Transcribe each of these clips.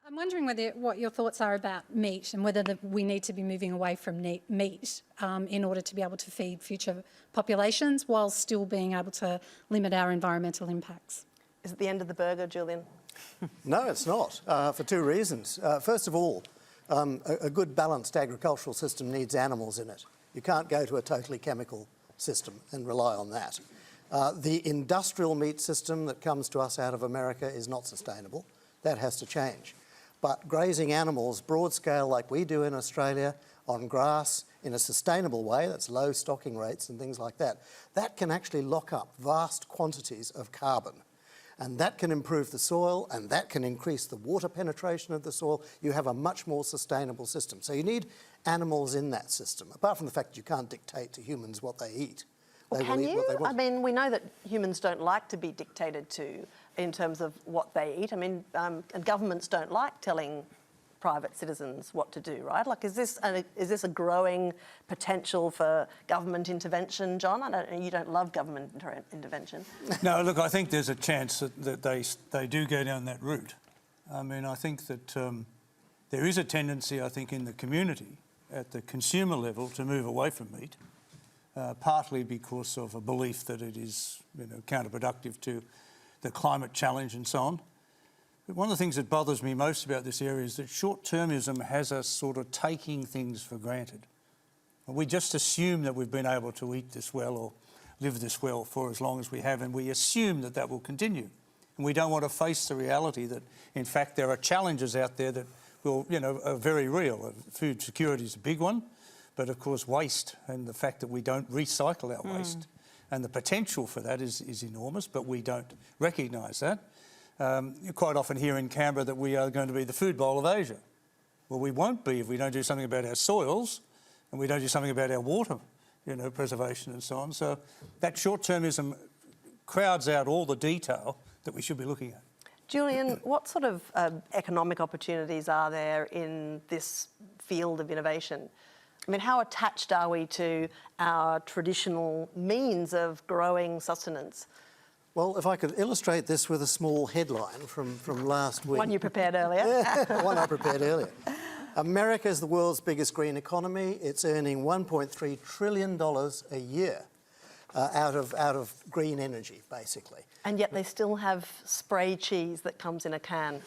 I'm wondering what your thoughts are about meat and whether we need to be moving away from meat in order to be able to feed future populations while still being able to limit our environmental impacts. Is it the end of the burger, Julian? No, it's not, for two reasons. First of all, a good balanced agricultural system needs animals in it. You can't go to a totally chemical system and rely on that. The industrial meat system that comes to us out of America is not sustainable. That has to change. But grazing animals, broad scale like we do in Australia, on grass, in a sustainable way, that's low stocking rates and things like that, that can actually lock up vast quantities of carbon. And that can improve the soil, and that can increase the water penetration of the soil. You have a much more sustainable system. So you need animals in that system, apart from the fact that you can't dictate to humans what they eat. Well, can you? I mean, we know that humans don't like to be dictated to in terms of what they eat. I mean, and governments don't like telling private citizens what to do, right? Like, is this a growing potential for government intervention, John? You don't love government intervention. No, look, I think there's a chance that they do go down that route. I mean, I think that there is a tendency, I think, in the community at the consumer level to move away from meat. Partly because of a belief that it is, counterproductive to the climate challenge and so on. But one of the things that bothers me most about this area is that short-termism has us sort of taking things for granted. We just assume that we've been able to eat this well or live this well for as long as we have, and we assume that that will continue. And we don't want to face the reality that, in fact, there are challenges out there that are very real. Food security is a big one. But of course, waste and the fact that we don't recycle our waste and the potential for that is enormous, but we don't recognise that. You quite often hear in Canberra that we are going to be the food bowl of Asia. Well, we won't be if we don't do something about our soils and we don't do something about our water, preservation and so on. So that short-termism crowds out all the detail that we should be looking at. Julian, what sort of economic opportunities are there in this field of innovation? I mean, how attached are we to our traditional means of growing sustenance? Well, if I could illustrate this with a small headline from last week. One you prepared earlier. Yeah, one I prepared earlier. America is the world's biggest green economy. It's earning $1.3 trillion a year out of green energy, basically. And yet they still have spray cheese that comes in a can.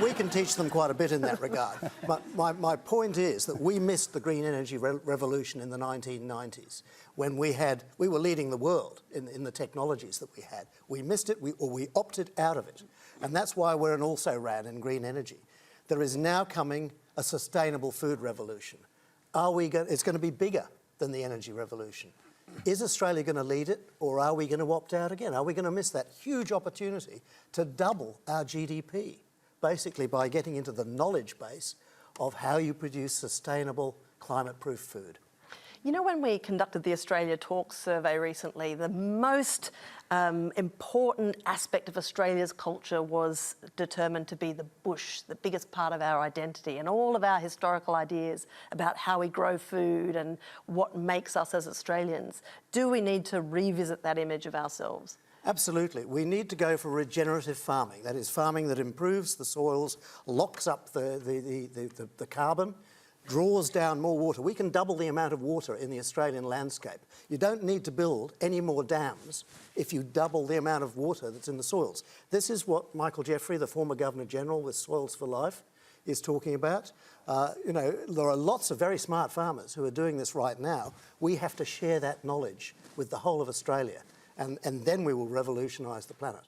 We can teach them quite a bit in that regard. But my point is that we missed the green energy revolution in the 1990s when we were leading the world in the technologies that we had. We missed it, or we opted out of it. And that's why we're an also-ran in green energy. There is now coming a sustainable food revolution. It's going to be bigger than the energy revolution. Is Australia going to lead it, or are we going to opt out again? Are we going to miss that huge opportunity to double our GDP, basically by getting into the knowledge base of how you produce sustainable, climate-proof food? You know, when we conducted the Australia Talks survey recently, the most important aspect of Australia's culture was determined to be the bush, the biggest part of our identity, and all of our historical ideas about how we grow food and what makes us as Australians. Do we need to revisit that image of ourselves? Absolutely. We need to go for regenerative farming. That is farming that improves the soils, locks up the carbon, draws down more water. We can double the amount of water in the Australian landscape. You don't need to build any more dams if you double the amount of water that's in the soils. This is what Michael Jeffrey, the former Governor-General with Soils for Life, is talking about. There are lots of very smart farmers who are doing this right now. We have to share that knowledge with the whole of Australia, and then we will revolutionise the planet.